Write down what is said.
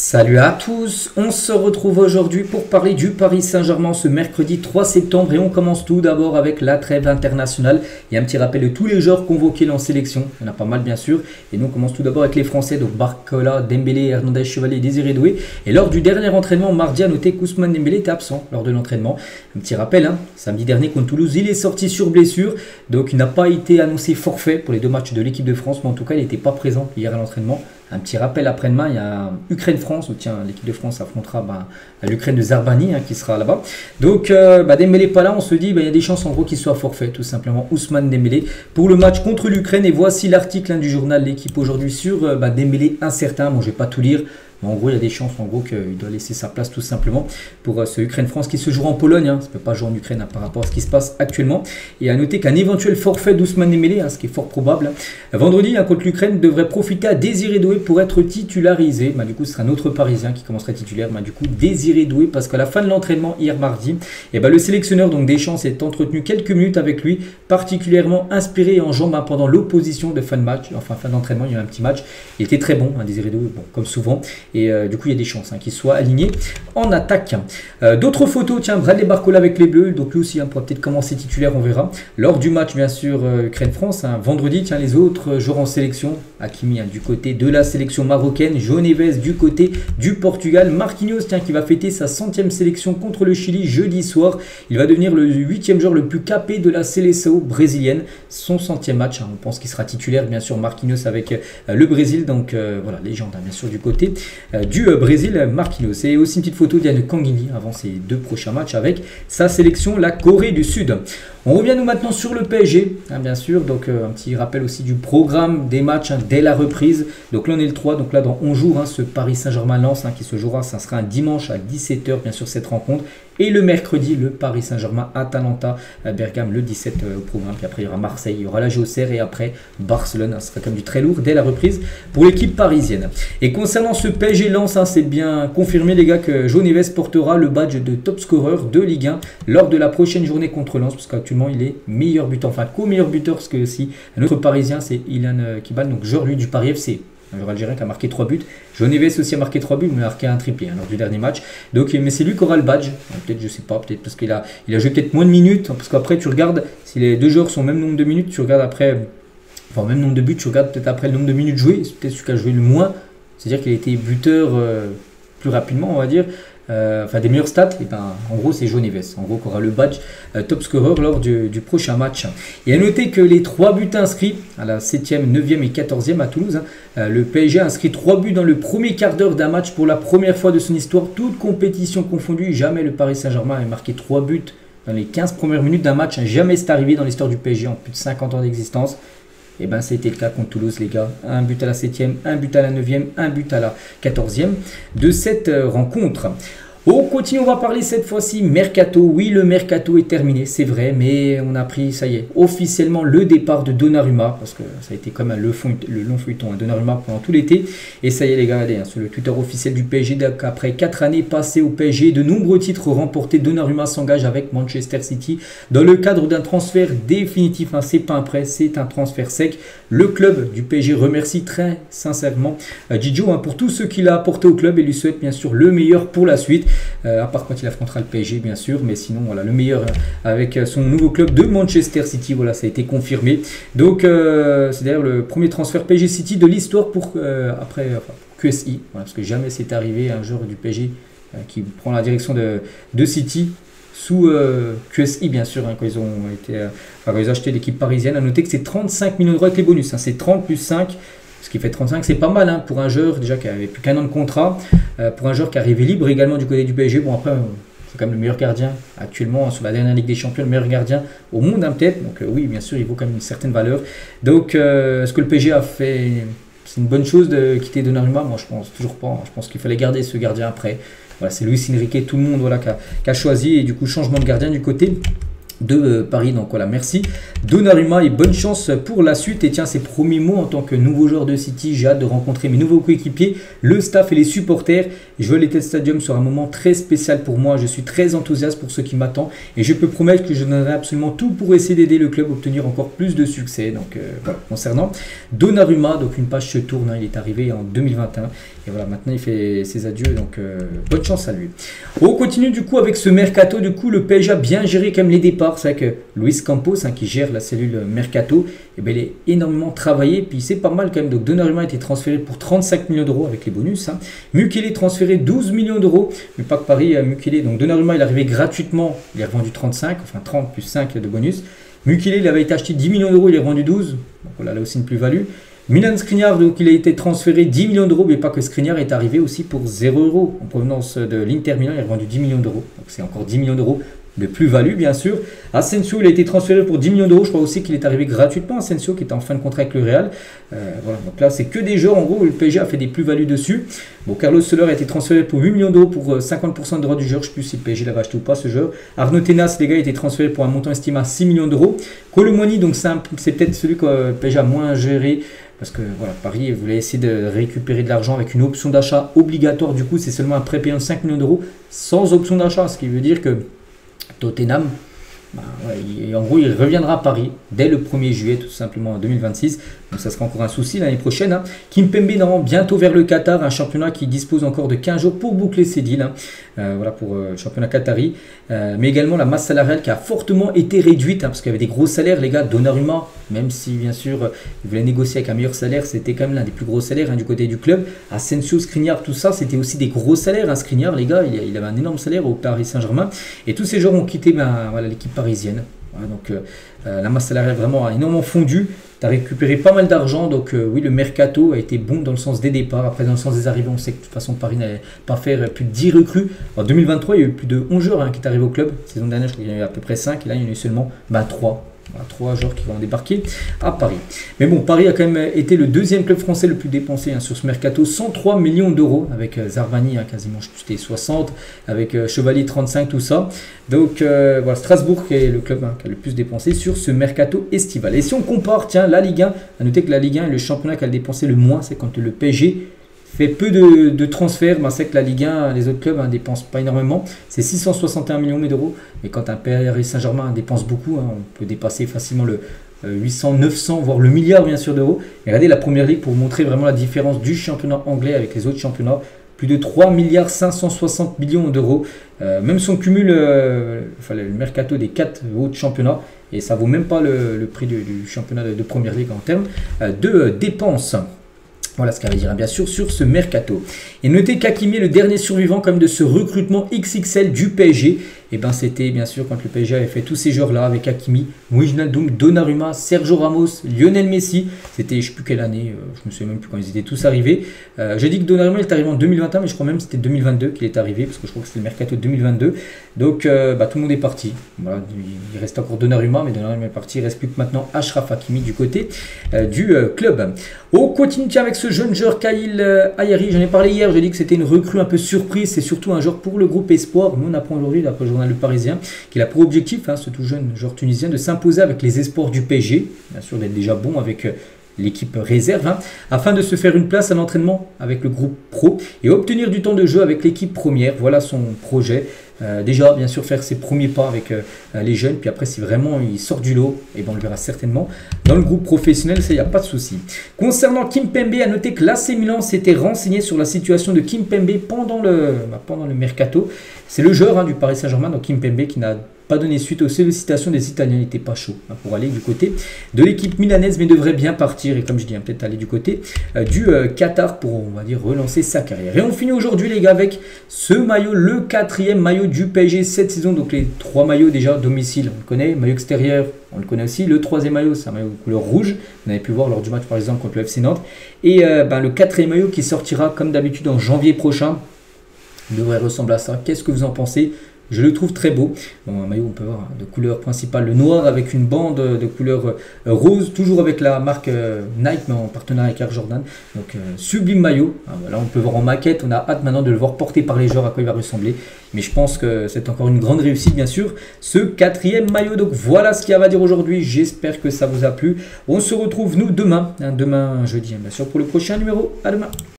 Salut à tous, on se retrouve aujourd'hui pour parler du Paris Saint-Germain ce mercredi 3 septembre et on commence tout d'abord avec la trêve internationale. Il y a un petit rappel de tous les joueurs convoqués en sélection, il y en a pas mal bien sûr. Et nous on commence tout d'abord avec les Français, donc Barcola, Dembélé, Hernandez, Chevalier, Désiré Doué. Et lors du dernier entraînement mardi, à noter qu'Ousmane Dembélé était absent lors de l'entraînement. Un petit rappel, samedi dernier contre Toulouse, il est sorti sur blessure, donc il n'a pas été annoncé forfait pour les deux matchs de l'équipe de France, mais en tout cas il n'était pas présent hier à l'entraînement. Un petit rappel après-demain, il y a Ukraine-France, où l'équipe de France affrontera l'Ukraine de Zarbani qui sera là-bas. Donc Dembélé pas là, on se dit il y a des chances en gros qu'il soit forfait, tout simplement Ousmane Dembélé pour le match contre l'Ukraine. Et voici l'article du journal L'équipe aujourd'hui sur Dembélé incertain. Bon, je ne vais pas tout lire. Mais en gros, il y a des chances en gros qu'il doit laisser sa place tout simplement pour ce Ukraine-France qui se jouera en Pologne. Ça ne peut pas jouer en Ukraine par rapport à ce qui se passe actuellement. Et à noter qu'un éventuel forfait d'Ousmane Dembélé, ce qui est fort probable, vendredi contre l'Ukraine, devrait profiter à Désiré Doué pour être titularisé. Du coup, ce sera un autre Parisien qui commencerait titulaire. Du coup, Désiré Doué, parce qu'à la fin de l'entraînement hier mardi, le sélectionneur donc Deschamps s'est entretenu quelques minutes avec lui, particulièrement inspiré et en jambes pendant l'opposition de fin de match. Enfin, fin d'entraînement, il y a eu un petit match. Il était très bon, Désiré Doué, comme souvent. Et du coup, il y a des chances qu'il soit aligné en attaque. D'autres photos, Bradley Barcola avec les Bleus. Donc lui aussi, pourra peut-être commencer titulaire, on verra. Lors du match, bien sûr, Ukraine-France. Vendredi, les autres joueurs en sélection. Hakimi du côté de la sélection marocaine. João Neves du côté du Portugal. Marquinhos, qui va fêter sa 100e sélection contre le Chili jeudi soir. Il va devenir le 8e joueur le plus capé de la Seleção brésilienne. Son 100e match. On pense qu'il sera titulaire, bien sûr, Marquinhos avec le Brésil. Donc voilà, légende, bien sûr, du côté du Brésil, Marquinhos. Et aussi une petite photo d'Yann Kangini avant ses deux prochains matchs avec sa sélection, la Corée du Sud. On revient nous maintenant sur le PSG, bien sûr. Donc un petit rappel aussi du programme des matchs dès la reprise. Donc là on est le 3, donc là dans 11 jours, ce Paris Saint-Germain-Lens qui se jouera, ça sera un dimanche à 17h bien sûr cette rencontre. Et le mercredi, le Paris Saint-Germain Atalanta Bergame le 17 au programme. Puis après il y aura Marseille, il y aura la Auxerre et après Barcelone. Ça sera comme du très lourd dès la reprise pour l'équipe parisienne. Et concernant ce PSG Lens, c'est bien confirmé les gars que João Neves portera le badge de top scorer de Ligue 1 lors de la prochaine journée contre Lens, parce qu'actuellement il est meilleur buteur, enfin co-meilleur buteur, parce que aussi un autre parisien c'est Ilan Kibal, donc joueur lui du Paris FC. Un joueur algérien qui a marqué 3 buts. João Neves aussi a marqué 3 buts, mais il a marqué un triplé lors du dernier match. Donc, mais c'est lui qui aura le badge. Peut-être, je sais pas, peut-être parce qu'il a joué peut-être moins de minutes. Parce qu'après, tu regardes, si les deux joueurs sont au même nombre de minutes, tu regardes après, enfin, même nombre de buts, tu regardes peut-être après le nombre de minutes jouées. C'est peut-être celui qui a joué le moins. C'est-à-dire qu'il a été buteur plus rapidement, on va dire. Des meilleurs stats, en gros c'est João Neves, en gros qui aura le badge top scorer lors du prochain match. Et à noter que les 3 buts inscrits à la 7e, 9e et 14e à Toulouse, le PSG a inscrit 3 buts dans le premier quart d'heure d'un match pour la première fois de son histoire, toute compétition confondue. Jamais le Paris Saint-Germain avait marqué 3 buts dans les 15 premières minutes d'un match, jamais c'est arrivé dans l'histoire du PSG en plus de 50 ans d'existence. Et c'était le cas contre Toulouse les gars, un but à la 7e, un but à la 9e, un but à la 14e de cette rencontre. On continue, on va parler cette fois-ci Mercato. Oui, le Mercato est terminé, c'est vrai, mais on a pris, ça y est, officiellement le départ de Donnarumma, parce que ça a été comme le long feuilleton Donnarumma pendant tout l'été. Et ça y est les gars, allez, sur le Twitter officiel du PSG, après 4 années passées au PSG, de nombreux titres remportés, Donnarumma s'engage avec Manchester City dans le cadre d'un transfert définitif. C'est pas un prêt, c'est un transfert sec. Le club du PSG remercie très sincèrement Gigio pour tout ce qu'il a apporté au club et lui souhaite bien sûr le meilleur pour la suite. À part quand il affrontera le PSG bien sûr, mais sinon voilà le meilleur avec son nouveau club de Manchester City, voilà ça a été confirmé. Donc c'est d'ailleurs le premier transfert PSG City de l'histoire pour QSI, voilà, parce que jamais c'est arrivé un joueur du PSG qui prend la direction de City sous QSI bien sûr, quand ils ont acheté l'équipe parisienne. À noter que c'est 35 millions d'euros avec les bonus, c'est 30 plus 5. Ce qui fait 35, c'est pas mal pour un joueur déjà qui avait plus qu'un an de contrat, pour un joueur qui arrivait libre également du côté du PSG. Bon après, c'est quand même le meilleur gardien actuellement sur la dernière Ligue des Champions, le meilleur gardien au monde peut-être. Donc oui, bien sûr, il vaut quand même une certaine valeur. Donc ce que le PSG a fait, c'est une bonne chose de quitter Donnarumma. Moi je pense toujours pas, je pense qu'il fallait garder ce gardien après. Voilà, c'est Luis Enrique, tout le monde qui a choisi, et du coup changement de gardien du côté de Paris. Donc voilà, merci Donnarumma et bonne chance pour la suite. Et tiens, ses premiers mots en tant que nouveau joueur de City, j'ai hâte de rencontrer mes nouveaux coéquipiers, le staff et les supporters. Jouer à l'Etihad Stadium sera un moment très spécial pour moi. Je suis très enthousiaste pour ce qui m'attend et je peux promettre que je donnerai absolument tout pour essayer d'aider le club à obtenir encore plus de succès. Donc voilà, concernant Donnarumma, donc une page se tourne, il est arrivé en 2021 et voilà, maintenant il fait ses adieux, donc bonne chance à lui. On continue du coup avec ce mercato. Du coup, le PSG a bien géré quand même les départs. C'est vrai que Luis Campos, qui gère la cellule mercato, il est énormément travaillé, puis c'est pas mal quand même. Donc Donnarumma a été transféré pour 35 millions d'euros avec les bonus. Mukiele est transféré 12 millions d'euros, mais pas que Paris. Mukiele, donc Donnarumma il est arrivé gratuitement, il est revendu 35, enfin 30 plus 5 de bonus. Mukiele il avait été acheté 10 millions d'euros, il est revendu 12, donc voilà, là aussi une plus-value. Milan Skriniar, donc il a été transféré 10 millions d'euros, mais pas que Skriniar est arrivé aussi pour 0 euros en provenance de l'Inter Milan, il est revendu 10 millions d'euros, donc c'est encore 10 millions d'euros de plus-value bien sûr. Asensio il a été transféré pour 10 millions d'euros, je crois aussi qu'il est arrivé gratuitement, Asensio qui est en fin de contrat avec le Real. Voilà, donc là c'est que des joueurs en gros où le PSG a fait des plus-values dessus. Bon, Carlos Soler a été transféré pour 8 millions d'euros pour 50% de droit du joueur, je ne sais plus si le PSG l'avait acheté ou pas ce joueur. Arnaud Tenas, les gars, a été transféré pour un montant estimé à 6 millions d'euros. Kolo Muani, donc c'est peut-être celui que le PSG a moins géré. Parce que voilà, Paris voulait essayer de récupérer de l'argent avec une option d'achat obligatoire. Du coup, c'est seulement un prépayant de 5 millions d'euros sans option d'achat. Ce qui veut dire que Tottenham, en gros, il reviendra à Paris dès le 1er juillet, tout simplement en 2026. Donc ça sera encore un souci l'année prochaine. Kimpembe rend bientôt vers le Qatar, un championnat qui dispose encore de 15 jours pour boucler ses deals. Voilà pour le championnat qatari. Mais également la masse salariale qui a fortement été réduite, parce qu'il y avait des gros salaires, les gars. Donnarumma, même si bien sûr il voulait négocier avec un meilleur salaire, c'était quand même l'un des plus gros salaires du côté du club. Asensio, Skriniar, tout ça, c'était aussi des gros salaires. Skriniar, les gars, il avait un énorme salaire au Paris Saint-Germain. Et tous ces joueurs ont quitté voilà, l'équipe parisienne. Voilà, donc la masse salariale vraiment a énormément fondu. Tu as récupéré pas mal d'argent, donc oui, le mercato a été bon dans le sens des départs. Après, dans le sens des arrivées, on sait que de toute façon, Paris n'allait pas faire plus de 10 recrues. En 2023, il y a eu plus de 11 joueurs qui est arrivé au club. La saison dernière, je crois qu'il y en a eu à peu près 5, et là, il y en a eu seulement 3. Voilà, 3 joueurs qui vont débarquer à Paris. Mais bon, Paris a quand même été le deuxième club français le plus dépensé sur ce mercato, 103 millions d'euros, avec Zarvani quasiment, je sais plus, c'était 60, avec Chevalier 35, tout ça. Donc voilà, Strasbourg qui est le club qui a le plus dépensé sur ce mercato estival. Et si on compare, tiens, la Ligue 1, à noter que la Ligue 1 est le championnat qui a dépensé le moins, c'est quand le PSG fait peu de transferts. C'est que la Ligue 1, les autres clubs ne dépensent pas énormément. C'est 661 millions d'euros. Mais quand un Paris Saint-Germain dépense beaucoup, on peut dépasser facilement le 800, 900, voire le milliard bien sûr d'euros. Et regardez la Première Ligue pour montrer vraiment la différence du championnat anglais avec les autres championnats. Plus de 3 milliards 560 millions d'euros. Même si on cumule le mercato des 4 autres championnats, et ça ne vaut même pas le prix du championnat de Première Ligue en termes de dépenses. Voilà ce qu'elle veut dire bien sûr sur ce mercato. Et notez qu'Hakimi est le dernier survivant comme de ce recrutement XXL du PSG. Et bien c'était bien sûr quand le PSG avait fait tous ces joueurs-là avec Hakimi, Wijnaldum, Donnarumma, Sergio Ramos, Lionel Messi. C'était je ne sais plus quelle année, je me souviens même plus quand ils étaient tous arrivés. J'ai dit que Donnarumma est arrivé en 2021, mais je crois même que c'était 2022 qu'il est arrivé, parce que je crois que c'était le mercato de 2022. Donc tout le monde est parti. Voilà, il reste encore Donnarumma, mais Donnarumma est parti. Il ne reste plus que maintenant Achraf Hakimi du côté du club. On continue avec ce jeune joueur Khalil Ayari. J'en ai parlé hier, j'ai dit que c'était une recrue un peu surprise. C'est surtout un joueur pour le groupe Espoir. Nous on apprend aujourd'hui, d'après le journal Le Parisien, qu'il a pour objectif, ce tout jeune joueur tunisien, de s'imposer avec les espoirs du PSG. Bien sûr d'être déjà bon avec l'équipe réserve, afin de se faire une place à l'entraînement avec le groupe pro et obtenir du temps de jeu avec l'équipe première. Voilà son projet. Déjà, bien sûr, faire ses premiers pas avec les jeunes, puis après, si vraiment il sort du lot, et on le verra certainement dans le groupe professionnel, ça, il n'y a pas de souci. Concernant Kimpembe, à noter que l'AC Milan s'était renseigné sur la situation de Kimpembe pendant le mercato. C'est le joueur du Paris Saint-Germain, donc Kimpembe, qui n'a pas donné suite aux sollicitations des Italiens. Il n'était pas chaud pour aller du côté de l'équipe milanaise, mais devrait bien partir, et comme je dis, peut-être aller du côté du Qatar pour, on va dire, relancer sa carrière. Et on finit aujourd'hui, les gars, avec ce maillot, le 4e maillot du PSG cette saison. Donc les 3 maillots déjà domicile, on le connaît. Maillot extérieur, on le connaît aussi. Le 3e maillot, c'est un maillot de couleur rouge. Vous avez pu voir lors du match, par exemple, contre le FC Nantes. Et le 4e maillot qui sortira, comme d'habitude, en janvier prochain. Il devrait ressembler à ça. Qu'est-ce que vous en pensez? Je le trouve très beau. Bon, un maillot, on peut voir de couleur principale le noir avec une bande de couleur rose, toujours avec la marque Nike, mais en partenariat avec Air Jordan. Donc sublime maillot. Là, on peut voir en maquette. On a hâte maintenant de le voir porté par les joueurs, à quoi il va ressembler. Mais je pense que c'est encore une grande réussite, bien sûr, ce 4e maillot. Donc voilà ce qu'il y a à dire aujourd'hui. J'espère que ça vous a plu. On se retrouve, nous, demain. Demain, jeudi, bien sûr, pour le prochain numéro. À demain.